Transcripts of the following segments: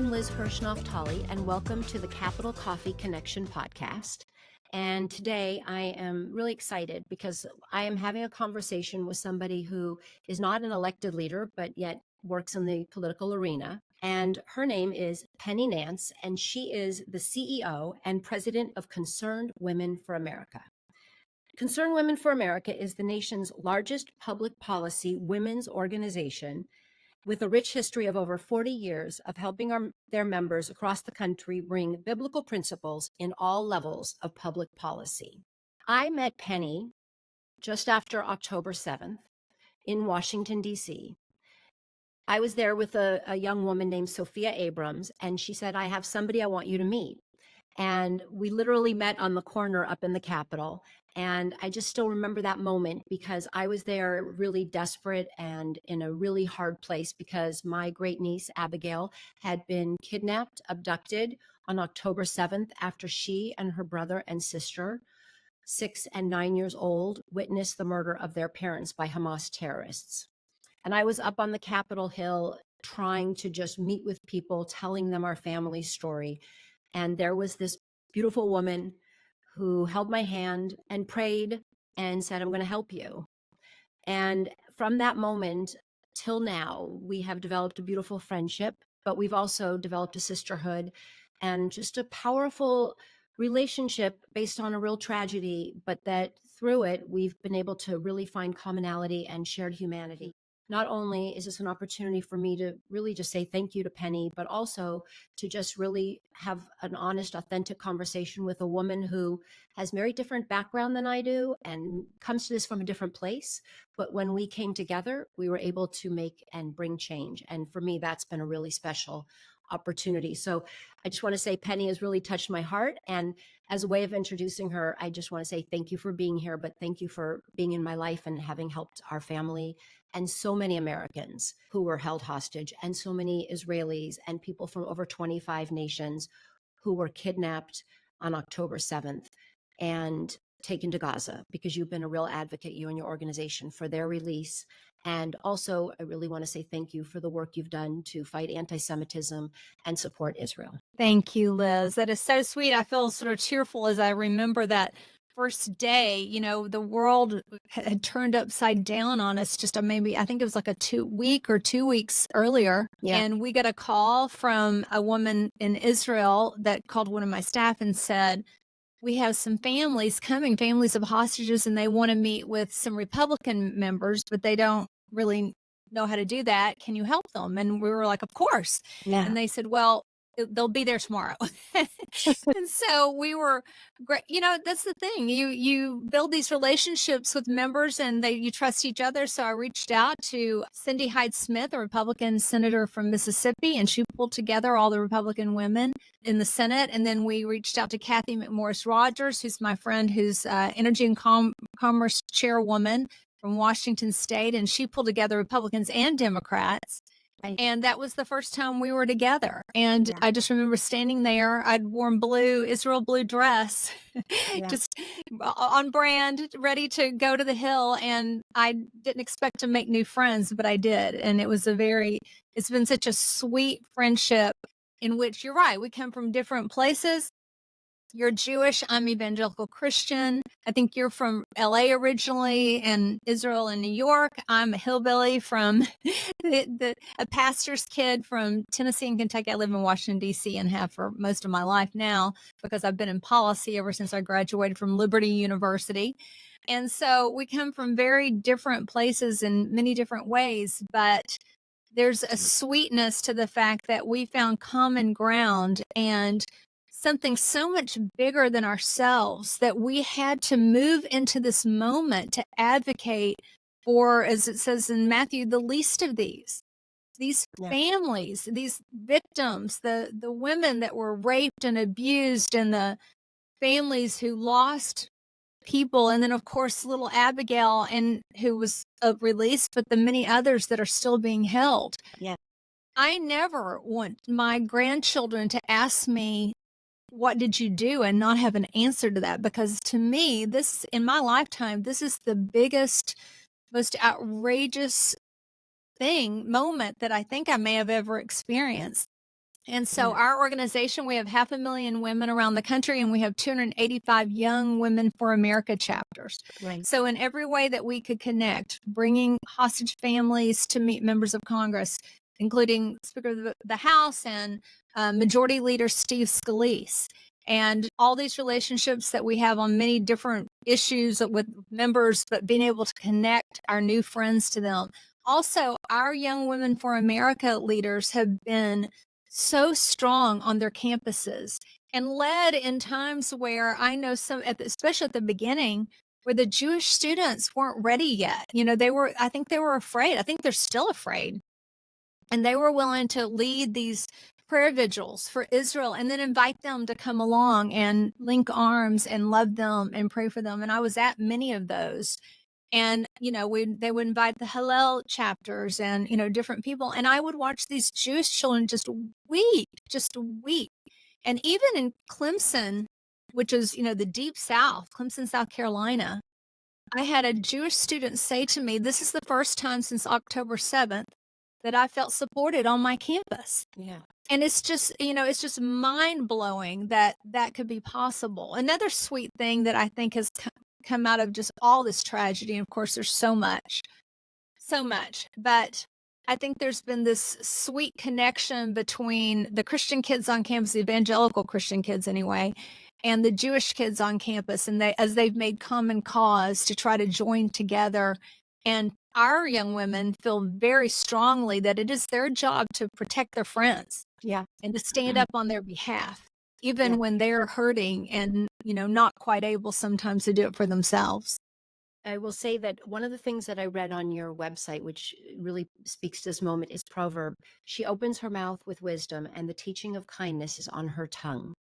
I'm Liz Hirsch-Naftali, and welcome to the Capital Coffee Connection podcast. And today I am really excited because I am having a conversation with somebody who is not an elected leader, but yet works in the political arena. And her name is Penny Nance, and she is the CEO and president of Concerned Women for America. Concerned Women for America is the nation's largest public policy women's organization with a rich history of over 40 years of helping their members across the country bring biblical principles in all levels of public policy. I met Penny just after October 7th in Washington, D.C. I was there with a young woman named Sophia Abrams, and she said, I have somebody I want you to meet. And we literally met on the corner up in the Capitol. And I just still remember that moment because I was there really desperate and in a really hard place because my great niece, Abigail, had been kidnapped, abducted on October 7th after she and her brother and sister, 6 and 9 years old, witnessed the murder of their parents by Hamas terrorists. And I was up on the Capitol Hill trying to just meet with people, telling them our family story. And there was this beautiful woman who held my hand and prayed and said, I'm going to help you. And from that moment till now, we have developed a beautiful friendship, but we've also developed a sisterhood and just a powerful relationship based on a real tragedy, but that through it, we've been able to really find commonality and shared humanity. Not only is this an opportunity for me to really just say thank you to Penny, but also to just really have an honest, authentic conversation with a woman who has very different background than I do and comes to this from a different place. But when we came together, we were able to make and bring change. And for me, that's been a really special opportunity. So I just want to say Penny has really touched my heart. And as a way of introducing her, I just want to say thank you for being here, but thank you for being in my life and having helped our family and so many Americans who were held hostage, and so many Israelis and people from over 25 nations who were kidnapped on October 7th and taken to Gaza, because you've been a real advocate, you and your organization, for their release. And also, I really want to say thank you for the work you've done to fight antisemitism and support Israel. Thank you, Liz. That is so sweet. I feel sort of tearful as I remember that first day. The world had turned upside down on us just maybe, I think it was like a 2 weeks earlier. Yeah. And we got a call from a woman in Israel that called one of my staff and said, we have some families coming, families of hostages, and they want to meet with some Republican members, but they don't really know how to do that. Can you help them? And we were like, of course. Yeah. And they said, well, they'll be there tomorrow. And so we were great. That's the thing. You build these relationships with members and you trust each other. So I reached out to Cindy Hyde-Smith, a Republican senator from Mississippi, and she pulled together all the Republican women in the Senate. And then we reached out to Kathy McMorris Rogers, who's my friend, who's Energy and Commerce chairwoman from Washington State. And she pulled together Republicans and Democrats. And that was the first time we were together. And yeah. I just remember standing there. I'd worn Israel blue dress, just on brand, ready to go to the Hill. And I didn't expect to make new friends, but I did. And it's been such a sweet friendship in which, you're right, we come from different places. You're Jewish, I'm evangelical Christian. I think you're from LA originally, and Israel and New York. I'm a hillbilly from a pastor's kid from Tennessee and Kentucky. I live in Washington, D.C. and have for most of my life now because I've been in policy ever since I graduated from Liberty University. And so we come from very different places in many different ways, but there's a sweetness to the fact that we found common ground and something so much bigger than ourselves that we had to move into this moment to advocate for, as it says in Matthew, the least of these families, these victims, the women that were raped and abused, and the families who lost people. And then, of course, little Abigail, and who was released, but the many others that are still being held. Yeah. I never want my grandchildren to ask me, what did you do, and not have an answer to that, because to me, this, in my lifetime, this is the biggest, most outrageous moment that I think I may have ever experienced. And so Yeah. our organization, we have 500,000 women around the country, and we have 285 Young Women for America chapters. Right. So in every way that we could connect, bringing hostage families to meet members of Congress, including Speaker of the House and Majority Leader Steve Scalise, and all these relationships that we have on many different issues with members, but being able to connect our new friends to them. Also, our Young Women for America leaders have been so strong on their campuses and led in times where I know especially at the beginning, where the Jewish students weren't ready yet. I think they were afraid. I think they're still afraid. And they were willing to lead these prayer vigils for Israel and then invite them to come along and link arms and love them and pray for them. And I was at many of those. And, they would invite the Hillel chapters and, different people. And I would watch these Jewish children just weep, just weep. And even in Clemson, which is, the deep South, Clemson, South Carolina, I had a Jewish student say to me, this is the first time since October 7th that I felt supported on my campus. Yeah. And it's just mind blowing that that could be possible. Another sweet thing that I think has come out of just all this tragedy. And of course, there's so much, but I think there's been this sweet connection between the Christian kids on campus, the evangelical Christian kids anyway, and the Jewish kids on campus. And as they've made common cause to try to join together. And our young women feel very strongly that it is their job to protect their friends. Yeah. And to stand up on their behalf, even Yeah. when they're hurting and, not quite able sometimes to do it for themselves. I will say that one of the things that I read on your website, which really speaks to this moment, is proverb. She opens her mouth with wisdom, and the teaching of kindness is on her tongue.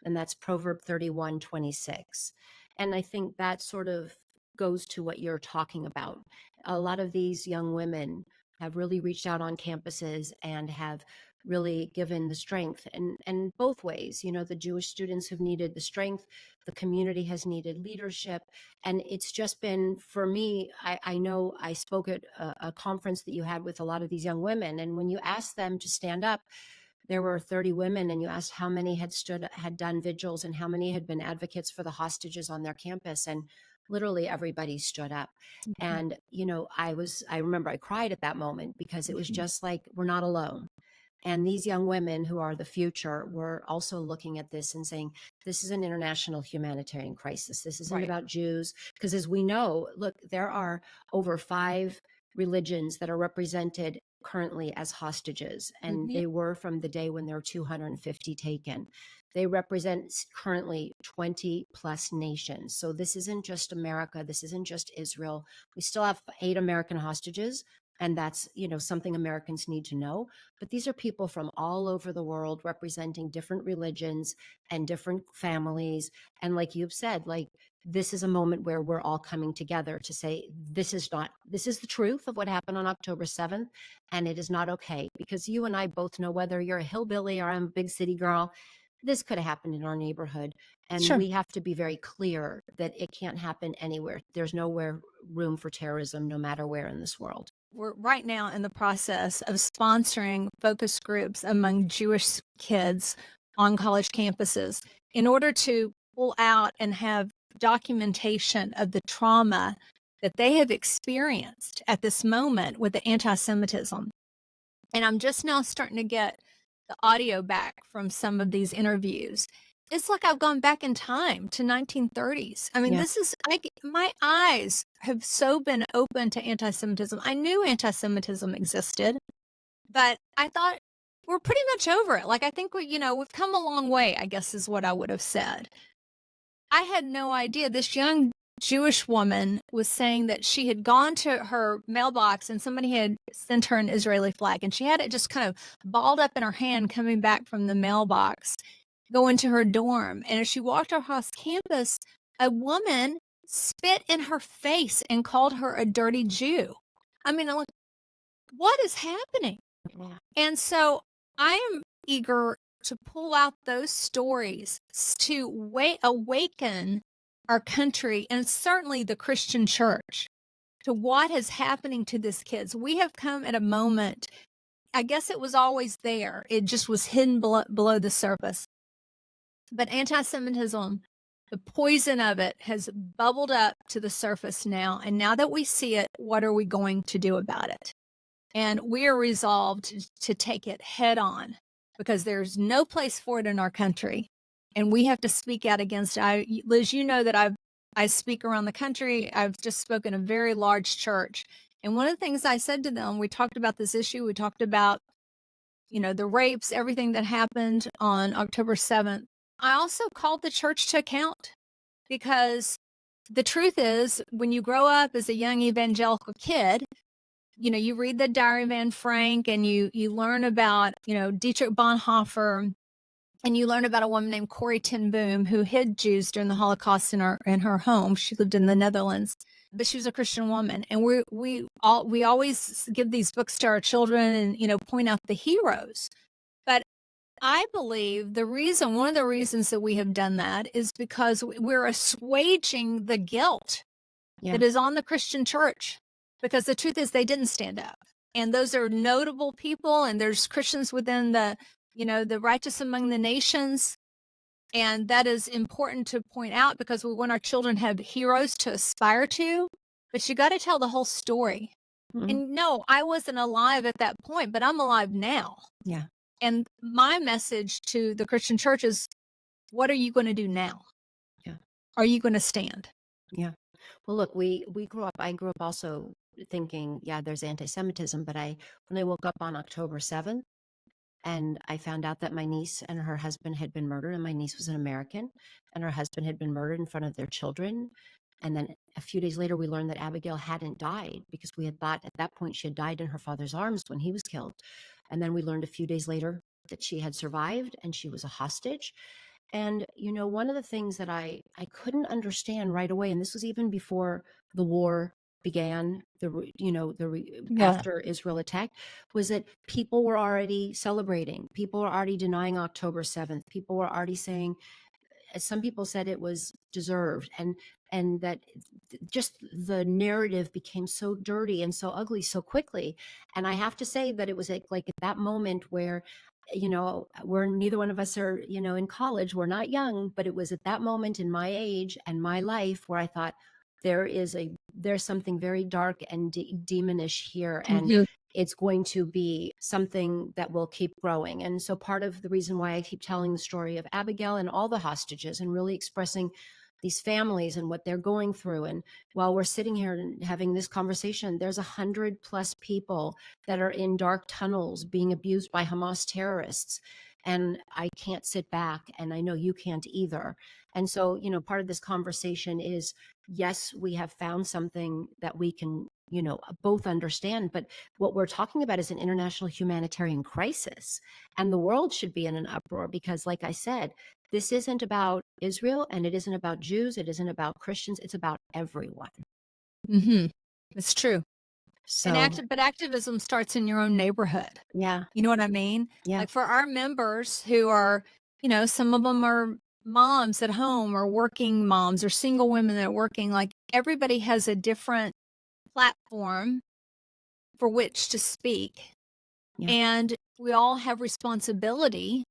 And that's Proverb 31:26. And I think that sort of goes to what you're talking about. A lot of these young women have really reached out on campuses and have really given the strength and both ways. The Jewish students have needed the strength, the community has needed leadership. And it's just been, for me, I know I spoke at a conference that you had with a lot of these young women, and when you asked them to stand up, there were 30 women, and you asked how many had done vigils and how many had been advocates for the hostages on their campus, and literally everybody stood up. And I remember I cried at that moment, because it was just like, we're not alone. And these young women, who are the future, were also looking at this and saying, this is an international humanitarian crisis. This isn't Right. about Jews. Because as we know, look, there are over 5 religions that are represented currently as hostages. And Mhm. they were from the day when there were 250 taken. They represent currently 20 plus nations. So this isn't just America. This isn't just Israel. We still have 8 American hostages. And that's, something Americans need to know. But these are people from all over the world representing different religions and different families. And like you've said, like, this is a moment where we're all coming together to say, this is the truth of what happened on October 7th. And it is not okay, because you and I both know, whether you're a hillbilly or I'm a big city girl, this could have happened in our neighborhood. And Sure. we have to be very clear that it can't happen anywhere. There's nowhere room for terrorism, no matter where in this world. We're right now in the process of sponsoring focus groups among Jewish kids on college campuses in order to pull out and have documentation of the trauma that they have experienced at this moment with the anti-Semitism. And I'm just now starting to get the audio back from some of these interviews. It's like I've gone back in time to 1930s. I mean, Yeah. my eyes have so been open to anti-Semitism. I knew anti-Semitism existed, but I thought we're pretty much over it. Like, I think we've come a long way, I guess is what I would have said. I had no idea. This young Jewish woman was saying that she had gone to her mailbox and somebody had sent her an Israeli flag, and she had it just kind of balled up in her hand coming back from the mailbox, going to her dorm. And as she walked across campus, a woman spit in her face and called her a dirty Jew. I mean, I'm like, what is happening? Yeah. And so I am eager to pull out those stories to awaken our country and certainly the Christian church to what is happening to these kids. We have come at a moment I guess it was always there. It just was hidden below the surface. But anti-Semitism, the poison of it has bubbled up to the surface now. And now that we see it, what are we going to do about it? And we are resolved to take it head on because there's no place for it in our country. And we have to speak out against it. Liz, you know that I speak around the country. I've just spoken a very large church. And one of the things I said to them, we talked about this issue. We talked about, the rapes, everything that happened on October 7th. I also called the church to account because the truth is, when you grow up as a young evangelical kid, you read the Diary of Anne Frank and you learn about, Dietrich Bonhoeffer, and you learn about a woman named Corrie ten Boom who hid Jews during the Holocaust in her home. She lived in the Netherlands, but she was a Christian woman. And we always give these books to our children and, point out the heroes. But I believe one of the reasons that we have done that is because we're assuaging the guilt that is on the Christian church. Because the truth is they didn't stand up. And those are notable people. And there's Christians within the righteous among the nations. And that is important to point out because we want our children to have heroes to aspire to. But you got to tell the whole story. Mm-hmm. And no, I wasn't alive at that point, but I'm alive now. Yeah. And my message to the Christian church is, what are you going to do now? Yeah. Are you going to stand? Yeah. Well, look, I grew up also thinking, yeah, there's anti-Semitism, but when I woke up on October 7th and I found out that my niece and her husband had been murdered, and my niece was an American and her husband had been murdered in front of their children. And then a few days later, we learned that Abigail hadn't died because we had thought at that point she had died in her father's arms when he was killed. And then we learned a few days later that she had survived and she was a hostage. And, one of the things that I couldn't understand right away, and this was even before the war began, after Israel attacked, was that people were already celebrating. People were already denying October 7th. People were already saying, as some people said, it was deserved. And that just the narrative became so dirty and so ugly so quickly. And I have to say that it was like at that moment where we're neither one of us are, in college, we're not young, but it was at that moment in my age and my life where I thought there's something very dark and demonish here. And it's going to be something that will keep growing. And so part of the reason why I keep telling the story of Abigail and all the hostages and really expressing these families and what they're going through. And while we're sitting here and having this conversation, there's 100+ people that are in dark tunnels being abused by Hamas terrorists. And I can't sit back, and I know you can't either. And so, part of this conversation is, yes, we have found something that we can, both understand, but what we're talking about is an international humanitarian crisis. And the world should be in an uproar because, like I said, this isn't about Israel and it isn't about Jews. It isn't about Christians. It's about everyone. Mm-hmm. It's true. So, but activism starts in your own neighborhood. Yeah. You know what I mean? Yeah. Like for our members who are, some of them are moms at home or working moms or single women that are working, like everybody has a different platform for which to speak. Yeah. And we all have responsibility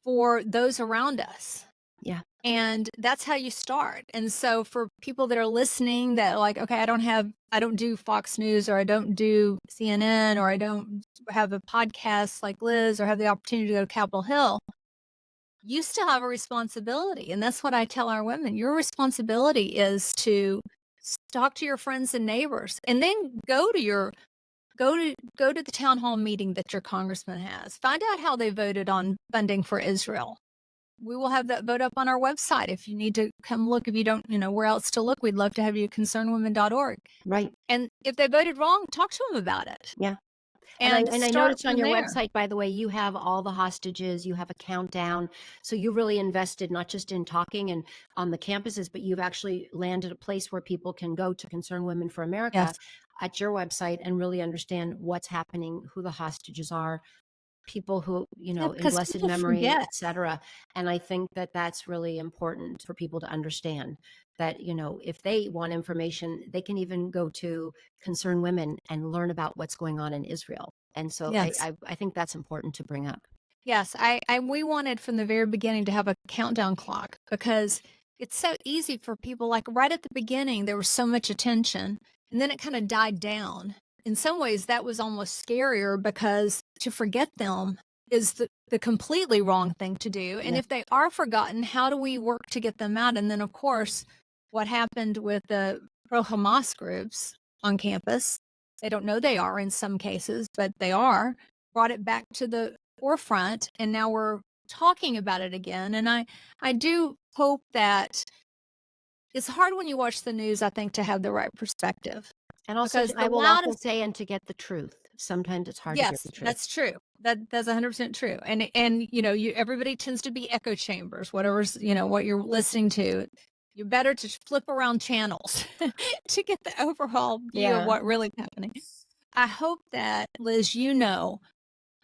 for those around us. Yeah. And that's how you start. And so for people that are listening that like, okay, I don't do Fox News or I don't do CNN or I don't have a podcast like Liz or have the opportunity to go to Capitol Hill, you still have a responsibility. And that's what I tell our women. Your responsibility is to talk to your friends and neighbors and then go to the town hall meeting that your congressman has. Find out how they voted on funding for Israel. We will have that vote up on our website. If you need to come look, if you don't, where else to look, we'd love to have you at concernwomen.org. Right. And if they voted wrong, talk to them about it. Yeah. And I noticed on your website, by the way, you have all the hostages, you have a countdown. So you really invested not just in talking and on the campuses, but you've actually landed a place where people can go to Concerned Women for America at your website and really understand what's happening, who the hostages are. people who, Yeah, in because blessed people memory, forget. etc. And I think that that's really important for people to understand that, if they want information, they can even go to Concerned Women and learn about what's going on in Israel. And so Yes. I think that's important to bring up. Yes, we wanted from the very beginning to have a countdown clock because it's so easy for people. Like right at the beginning, there was so much attention, and then it kind of died down. In some ways, that was almost scarier because to forget them is the completely wrong thing to do. And Yeah. if they are forgotten, how do we work to get them out? And then, of course, what happened with the pro Hamas groups on campus, they don't know they are in some cases, but they are, brought it back to the forefront, and now we're talking about it again. And I do hope that it's hard when you watch the news, I think, to have the right perspective And also, because the I will also loudest. say, and to get the truth, sometimes it's hard to get Yes, the truth. that's true. That's 100% true. And you everybody tends to be echo chambers, whatever's, what you're listening to. You're better to flip around channels to get the overall view of Yeah. what really is happening. I hope that, Liz,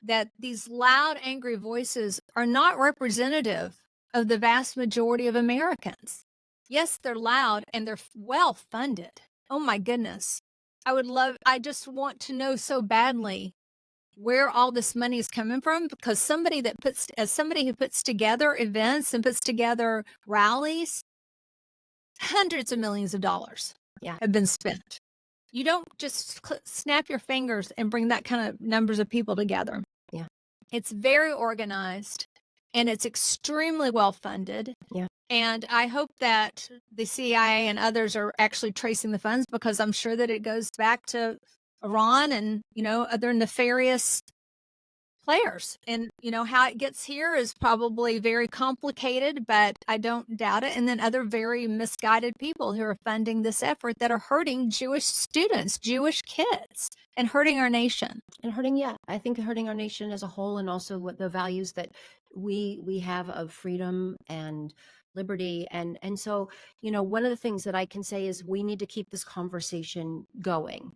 that these loud, angry voices are not representative of the vast majority of Americans. Yes, they're loud and they're well funded. Oh my goodness. I just want to know so badly where all this money is coming from because as somebody who puts together events and puts together rallies, hundreds of millions of dollars Yeah. have been spent. You don't just snap your fingers and bring that kind of numbers of people together. Yeah. It's very organized and it's extremely well funded. Yeah. And I hope that the CIA and others are actually tracing the funds because I'm sure that it goes back to Iran and, other nefarious players. And, how it gets here is probably very complicated, but I don't doubt it. And then other very misguided people who are funding this effort that are hurting Jewish students, Jewish kids, and hurting our nation. And hurting, I think hurting our nation as a whole, and also what the values that we have of freedom and liberty. And so, one of the things that I can say is we need to keep this conversation going.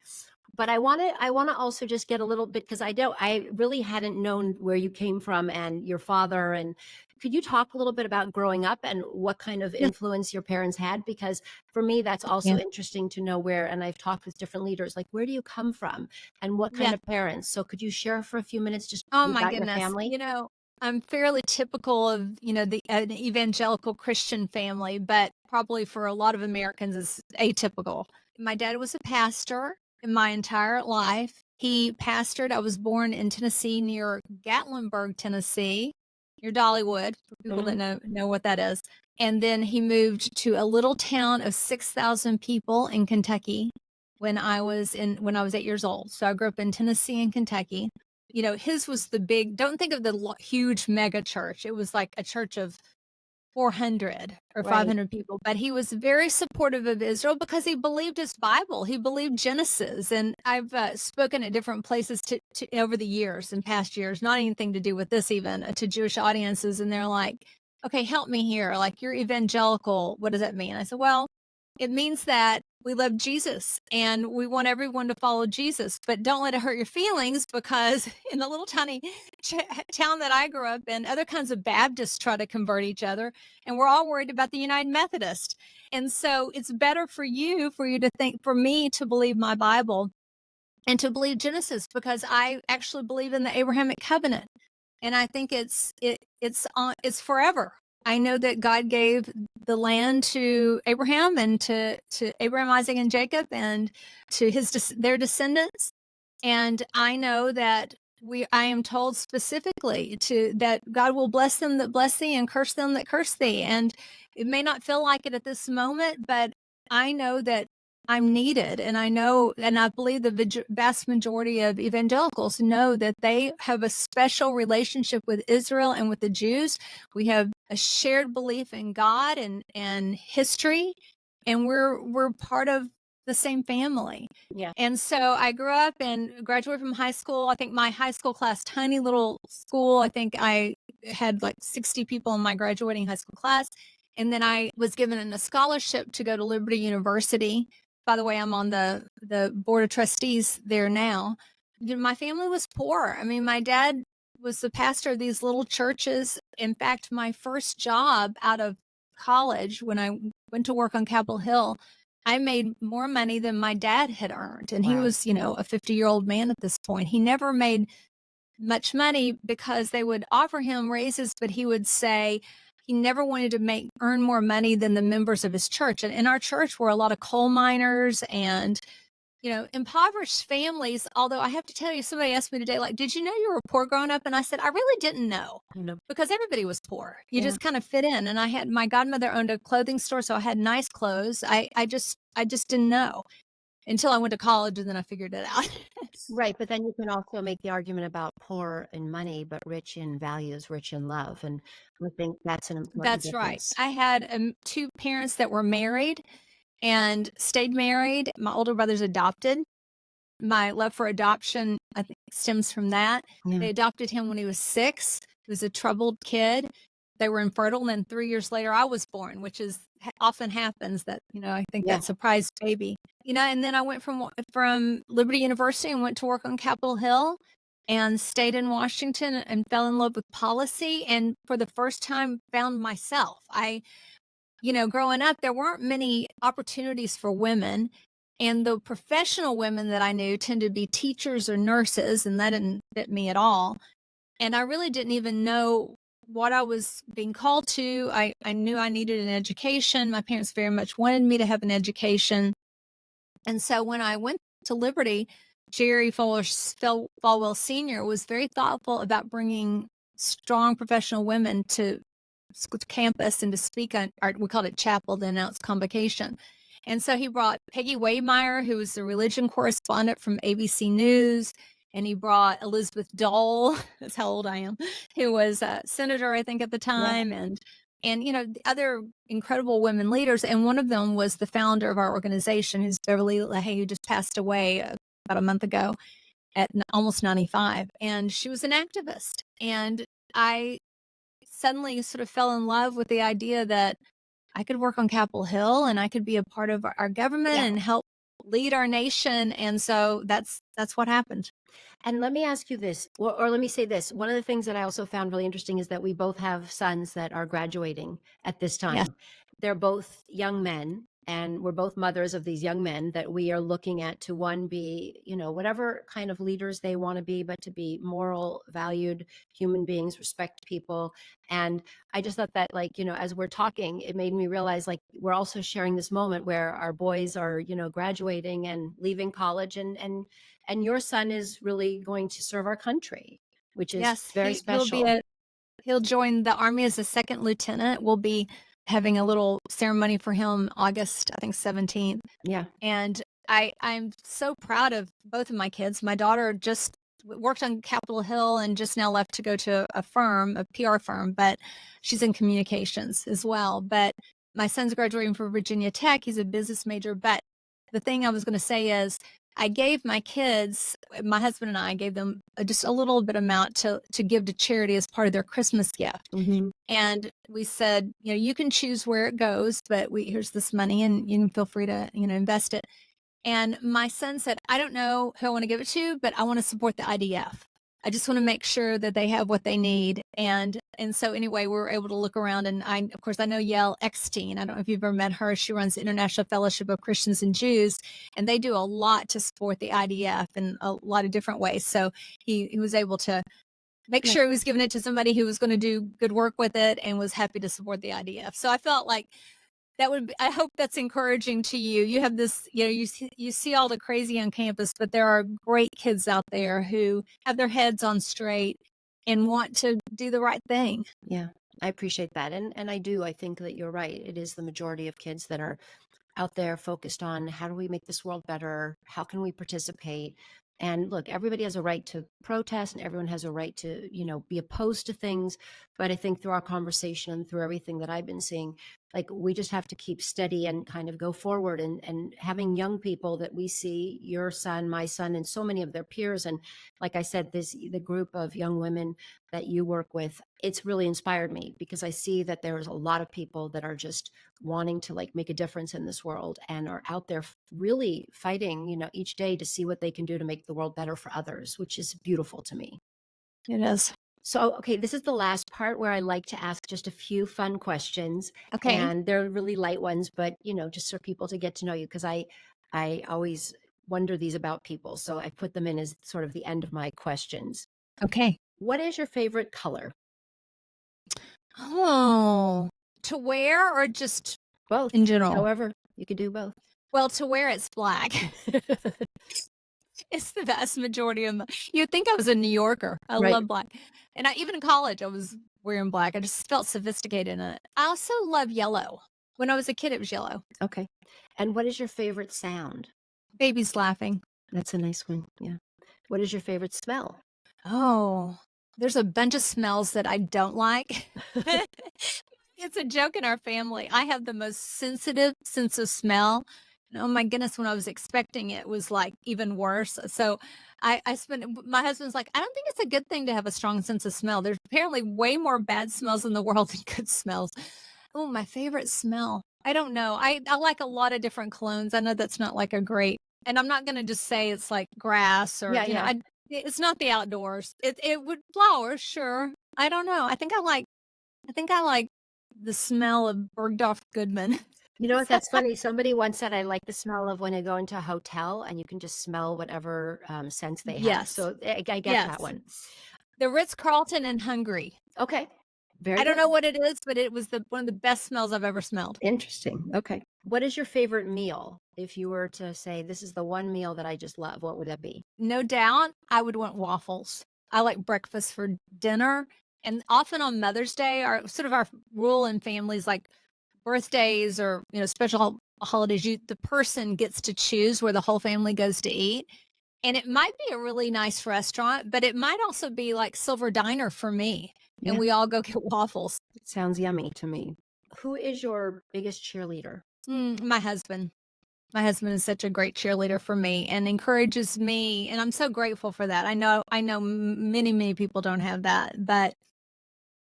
But I want to also just get a little bit, because I really hadn't known where you came from and your father. And could you talk a little bit about growing up and what kind of Yeah. influence your parents had? Because for me, that's also interesting to know where, and I've talked with different leaders, like, where do you come from and what kind Yeah. of parents? So could you share for a few minutes just Oh my about your goodness. family? I'm fairly typical of, an evangelical Christian family, but probably for a lot of Americans is atypical. My dad was a pastor in my entire life. He pastored. I was born in Tennessee near Gatlinburg, Tennessee, near Dollywood, for people that know what that is. And then he moved to a little town of 6,000 people in Kentucky when I was 8 years old. So I grew up in Tennessee and Kentucky. His was the big, don't think of the huge mega church. It was like a church of 400 or Right. 500 people, but he was very supportive of Israel because he believed his Bible. He believed Genesis. And I've spoken at different places to over the years and past years, not anything to do with this even, to Jewish audiences. And they're like, okay, help me here. Like, you're evangelical. What does that mean? I said, well, it means that we love Jesus and we want everyone to follow Jesus, but don't let it hurt your feelings because in the little tiny town that I grew up in, other kinds of Baptists try to convert each other, and we're all worried about the United Methodist. And so it's better for you to think, for me to believe my Bible and to believe Genesis because I actually believe in the Abrahamic covenant. And I think it's forever. I know that God gave the land to Abraham and to Abraham, Isaac, and Jacob, and to their descendants. And I know that I am told specifically that God will bless them that bless thee and curse them that curse thee. And it may not feel like it at this moment, but I know that I'm needed. And I believe the vast majority of evangelicals know that they have a special relationship with Israel and with the Jews. We have a shared belief in God and history, and we're part of the same family. Yeah. And so I grew up and graduated from high school. I think my high school class, tiny little school, I think I had like 60 people in my graduating high school class. And then I was given a scholarship to go to Liberty University. By the way, I'm on the board of trustees there now. My family was poor. I mean, my dad was the pastor of these little churches. In fact, my first job out of college, when I went to work on Capitol Hill, I made more money than my dad had earned. And he Wow. was, a 50-year-old man at this point. He never made much money because they would offer him raises, but he would say he never wanted to earn more money than the members of his church. And in our church were a lot of coal miners and impoverished families. Although I have to tell you, somebody asked me today, like, did you know you were poor growing up? And I said, I really didn't know No. because everybody was poor. You Yeah. just kind of fit in. And I had my godmother owned a clothing store, so I had nice clothes. I just didn't know until I went to college, and then I figured it out. Right, but then you can also make the argument about poor in money, but rich in values, rich in love, and I think that's an important That's right. difference. I had two parents that were married and stayed married. My older brother's adopted. My love for adoption, I think, stems from that. Yeah. They adopted him when he was 6. He was a troubled kid. They were infertile, and then 3 years later, I was born, which is often happens that, I think Yeah. that surprise baby. And then I went from Liberty University and went to work on Capitol Hill and stayed in Washington and fell in love with policy, and for the first time found myself. Growing up, there weren't many opportunities for women. And the professional women that I knew tended to be teachers or nurses, and that didn't fit me at all. And I really didn't even know what I was being called to. I knew I needed an education. My parents very much wanted me to have an education. And so when I went to Liberty, Jerry Falwell Sr. was very thoughtful about bringing strong professional women to campus and to speak on, or we called it chapel, then now it's convocation. And so he brought Peggy Waymeyer, who was the religion correspondent from ABC News, and he brought Elizabeth Dole, that's how old I am, who was a senator, I think, at the Yeah. time, and the other incredible women leaders. And one of them was the founder of our organization, who's Beverly LaHaye, who just passed away about a month ago at almost 95. And she was an activist. And I suddenly sort of fell in love with the idea that I could work on Capitol Hill and I could be a part of our government Yeah. and help lead our nation. And so that's what happened. And let me ask you this, or let me say this. One of the things that I also found really interesting is that we both have sons that are graduating at this Yes. time. They're both young men, and we're both mothers of these young men that we are looking at to one be, whatever kind of leaders they want to be, but to be moral, valued human beings, respect people. And I just thought that, like, as we're talking, it made me realize, like, we're also sharing this moment where our boys are, graduating and leaving college, and your son is really going to serve our country, which is Yes, very he'll be special. he'll join the Army as a second lieutenant. We'll be having a little ceremony for him August, I think, 17th. Yeah. And I'm so proud of both of my kids. My daughter just worked on Capitol Hill and just now left to go to a PR firm, but she's in communications as well. But my son's graduating from Virginia Tech. He's a business major. But the thing I was going to say is I gave my kids, my husband and I gave them just a little bit amount to give to charity as part of their Christmas gift. Hmm. And we said, you can choose where it goes, but here's this money and you can feel free to, invest it. And my son said, I don't know who I want to give it to, but I want to support the IDF. I just want to make sure that they have what they need. And so anyway, we were able to look around, and of course I know Yael Eckstein. I don't know if you've ever met her. She runs the International Fellowship of Christians and Jews, and they do a lot to support the IDF in a lot of different ways. So he was able to make sure he was giving it to somebody who was going to do good work with it and was happy to support the IDF. So I felt like I hope that's encouraging to you. You have this, you see all the crazy on campus, but there are great kids out there who have their heads on straight and want to do the right thing. Yeah, I appreciate that. And I think that you're right. It is the majority of kids that are out there focused on how do we make this world better? How can we participate? And look, everybody has a right to protest and everyone has a right to, be opposed to things. But I think through our conversation and through everything that I've been seeing, like, we just have to keep steady and kind of go forward, and having young people that we see, your son, my son, and so many of their peers. And like I said, the group of young women that you work with, it's really inspired me because I see that there's a lot of people that are just wanting to, like, make a difference in this world and are out there really fighting, each day to see what they can do to make the world better for others, which is beautiful to me. It is. So, okay, this is the last part where I like to ask just a few fun questions, Okay. and they're really light ones, but just for people to get to know you, because I always wonder these about people, so I put them in as sort of the end of my questions. Okay. What is your favorite color? Oh, to wear or just Both. in general? However, you could do both. Well, to wear it's black. It's the vast majority of you'd think I was a New Yorker. I Right. love black. And even in college, I was wearing black. I just felt sophisticated in it. I also love yellow. When I was a kid, it was yellow. Okay. And what is your favorite sound? Babies laughing. That's a nice one. Yeah. What is your favorite smell? Oh, there's a bunch of smells that I don't like. It's a joke in our family. I have the most sensitive sense of smell. And oh my goodness, when I was expecting it was like even worse. So I spent my husband's like, I don't think it's a good thing to have a strong sense of smell. There's apparently way more bad smells in the world than good smells. Oh, my favorite smell. I don't know. I like a lot of different colognes. I know that's not like a great, and I'm not gonna just say it's like grass or Yeah, yeah. it's not the outdoors. It would flowers, sure. I don't know. I think I like the smell of Bergdorf Goodman. You know what? That's funny. Somebody once said, I like the smell of when I go into a hotel and you can just smell whatever scents they have. Yes. So I get that Yes. one. The Ritz-Carlton in Hungary. Okay. Very I don't good. know what it is, but it was one of the best smells I've ever smelled. Interesting. Okay. What is your favorite meal? If you were to say, this is the one meal that I just love, what would that be? No doubt, I would want waffles. I like breakfast for dinner, and often on Mother's Day, our rule in families, like birthdays or, special holidays, the person gets to choose where the whole family goes to eat. And it might be a really nice restaurant, but it might also be like Silver Diner for me, and Yeah. we all go get waffles. It sounds yummy to me. Who is your biggest cheerleader? My husband. My husband is such a great cheerleader for me and encourages me, and I'm so grateful for that. I know many, many people don't have that, but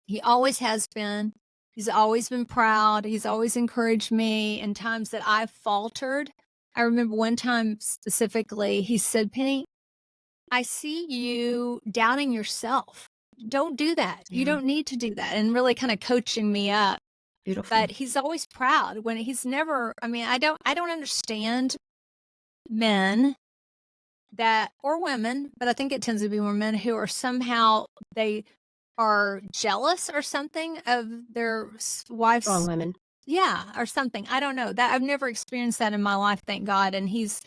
he always has been. He's always been proud. He's always encouraged me in times that I've faltered. I remember one time specifically, he said, "Penny, I see you doubting yourself. Don't do that. You Yeah. don't need to do that." And really kind of coaching me up. Beautiful. But he's always proud when he's never, I don't understand men or women, but I think it tends to be more men who are somehow they are jealous or something of their wife's Strong women. yeah, or something. I don't know. That I've never experienced that in my life, thank God. And he's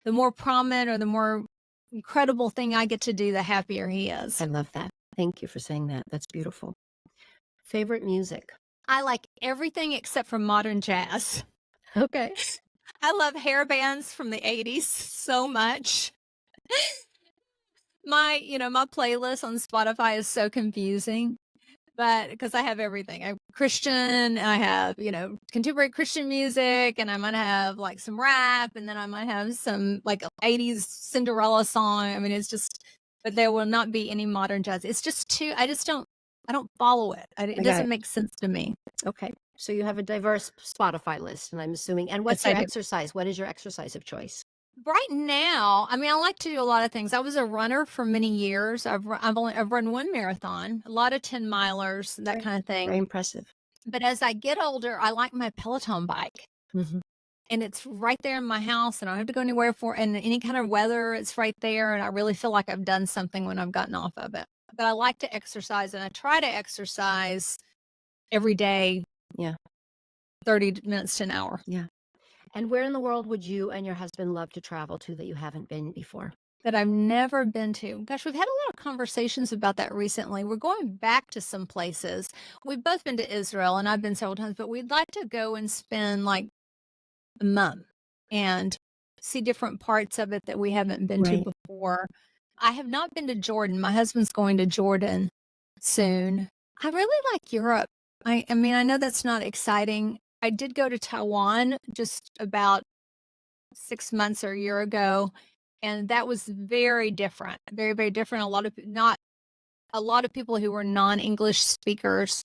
the more prominent or the more incredible thing I get to do, the happier he is. I love that. Thank you for saying that. That's beautiful. Favorite music? I like everything except for modern jazz. Okay. I love hair bands from the 80s so much. My playlist on Spotify is so confusing, but because I have everything. I have Christian, I have, contemporary Christian music, and I might have like some rap, and then I might have some like 80s Cinderella song. I mean, it's just, but there will not be any modern jazz. It's just I don't follow it. It got doesn't it. make sense to me. Okay. So you have a diverse Spotify list, and I'm assuming. And what's Yes, I your do. exercise? What is your exercise of choice? Right now, I like to do a lot of things. I was a runner for many years. I've run one marathon, a lot of 10 milers, that Right. kind of Very thing. impressive. But as I get older, I like my Peloton bike. Mhm. And it's right there in my house, and I don't have to go anywhere and any kind of weather, it's right there, and I really feel like I've done something when I've gotten off of it. But I like to exercise, and I try to exercise every day. Yeah. 30 minutes to an hour. Yeah. And where in the world would you and your husband love to travel to that you haven't been before? That I've never been to. Gosh, we've had a lot of conversations about that recently. We're going back to some places. We've both been to Israel, and I've been several times, but we'd like to go and spend like a month and see different parts of it that we haven't been Right. to before. I have not been to Jordan. My husband's going to Jordan soon. I really like Europe. I know that's not exciting. I did go to Taiwan just about 6 months or a year ago, and that was very different, very, very different. Not a lot of people who were non-English speakers,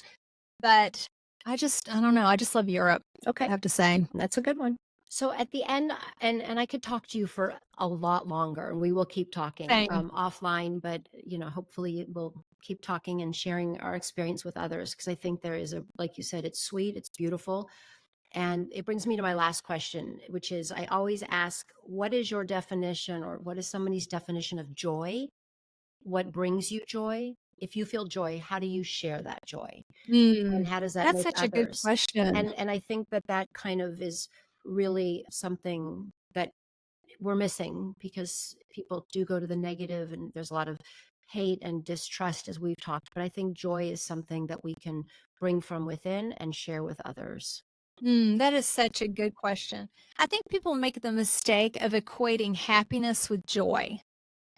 but I don't know, I just love Europe, I Okay. have to say. That's a good one. So at the end, and I could talk to you for a lot longer, and we will keep talking Same. offline, but hopefully we'll keep talking and sharing our experience with others, because I think there is like you said, it's sweet, it's beautiful. And it brings me to my last question, which is I always ask, what is your definition, or what is somebody's definition of joy? What brings you joy? If you feel joy, how do you share that joy? And Mm, how does that that's make such a good others? question. And I think that that kind of is really something that we're missing, because people do go to the negative and there's a lot of hate and distrust, as we've talked. But I think joy is something that we can bring from within and share with others. That is such a good question. I think people make the mistake of equating happiness with joy.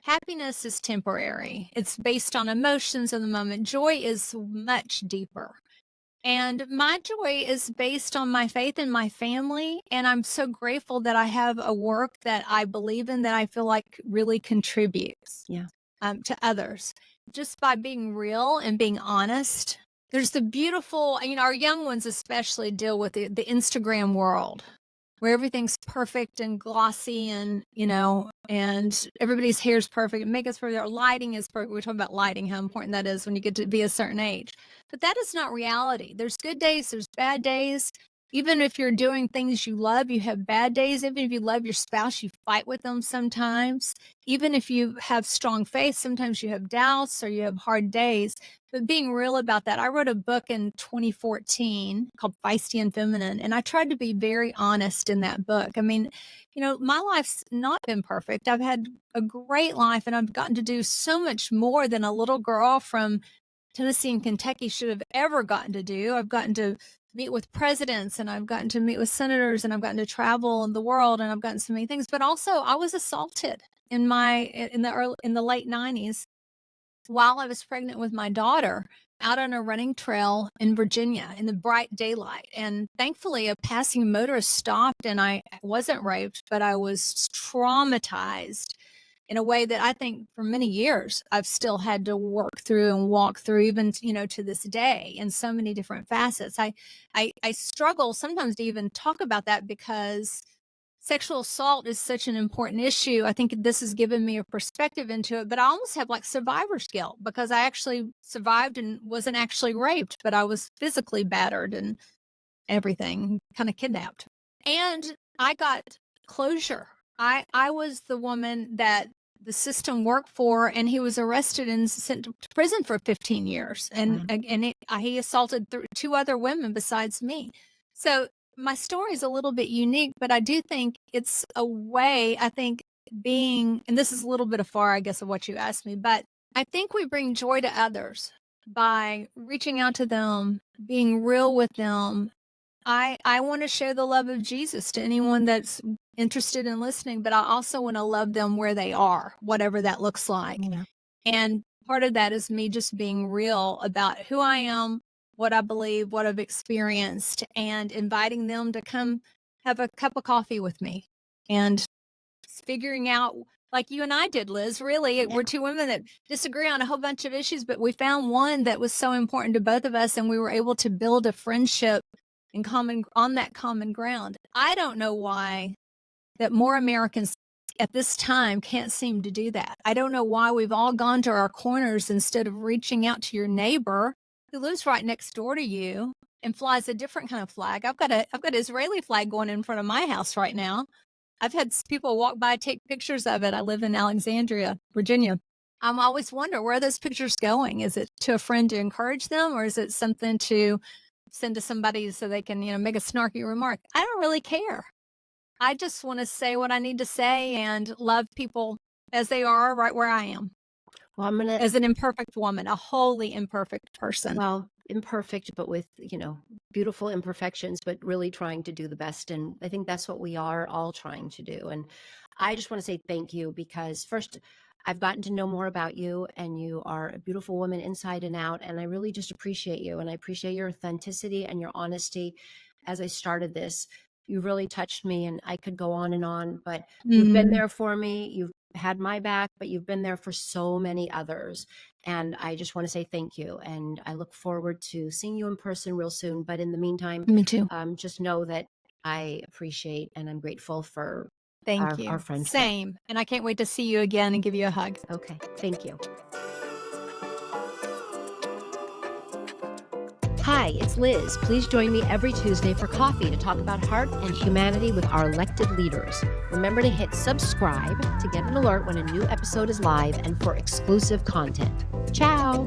Happiness is temporary. It's based on emotions in the moment. Joy is much deeper. And my joy is based on my faith in my family. And I'm so grateful that I have a work that I believe in that I feel like really contributes Yeah. to others. Just by being real and being honest. There's the beautiful, our young ones especially deal with the Instagram world where everything's perfect and glossy and, and everybody's hair is perfect. Makeup's perfect. Our lighting is perfect. We're talking about lighting, how important that is when you get to be a certain age. But that is not reality. There's good days, there's bad days. Even if you're doing things you love, you have bad days. Even if you love your spouse, you fight with them sometimes. Even if you have strong faith, sometimes you have doubts or you have hard days. But being real about that, I wrote a book in 2014 called Feisty and Feminine, and I tried to be very honest in that book. I mean, my life's not been perfect. I've had a great life, and I've gotten to do so much more than a little girl from Tennessee and Kentucky should have ever gotten to do. I've gotten to meet with presidents, and I've gotten to meet with senators, and I've gotten to travel in the world, and I've gotten so many things. But also, I was assaulted in the late 90s while I was pregnant with my daughter out on a running trail in Virginia in the bright daylight. And thankfully, a passing motorist stopped and I wasn't raped, but I was traumatized in a way that I think for many years I've still had to work through and walk through, even to this day, in so many different facets. I struggle sometimes to even talk about that because sexual assault is such an important issue. I think this has given me a perspective into it, but I almost have like survivor's guilt because I actually survived and wasn't actually raped, but I was physically battered and everything, kind of kidnapped. And I got closure. I was the woman that the system worked for, and he was arrested and sent to prison for 15 years. And Wow. he assaulted two other women besides me. So my story is a little bit unique, but I do think it's a way, I think, and this is a little bit afar, I guess, of what you asked me, but I think we bring joy to others by reaching out to them, being real with them. I want to share the love of Jesus to anyone that's interested in listening, but I also want to love them where they are, whatever that looks like. Yeah. And part of that is me just being real about who I am, what I believe, what I've experienced, and inviting them to come have a cup of coffee with me and figuring out, like you and I did, Liz. Really, Yeah. we're two women that disagree on a whole bunch of issues, but we found one that was so important to both of us, and we were able to build a friendship in common on that common ground. I don't know why that more Americans at this time can't seem to do that. I don't know why we've all gone to our corners instead of reaching out to your neighbor who lives right next door to you and flies a different kind of flag. I've got an Israeli flag going in front of my house right now. I've had people walk by, take pictures of it. I live in Alexandria, Virginia. I'm always wonder where are those pictures going? Is it to a friend to encourage them, or is it something to send to somebody so they can, make a snarky remark? I don't really care. I just want to say what I need to say and love people as they are right where I am, Well, I'm going to, as an imperfect woman, a wholly imperfect person. well, imperfect, but with, beautiful imperfections, but really trying to do the best. And I think that's what we are all trying to do. And I just want to say thank you, because first, I've gotten to know more about you, and you are a beautiful woman inside and out. And I really just appreciate you. And I appreciate your authenticity and your honesty. As I started this, you really touched me, and I could go on, but you've been Mm, there for me. You've had my back, but you've been there for so many others. And I just want to say thank you. And I look forward to seeing you in person real soon. But in the meantime, me too. just know that I appreciate and I'm grateful for Thank our you. friendship. Same. And I can't wait to see you again and give you a hug. Okay. Thank you. Hi, it's Liz. Please join me every Tuesday for coffee to talk about heart and humanity with our elected leaders. Remember to hit subscribe to get an alert when a new episode is live and for exclusive content. Ciao.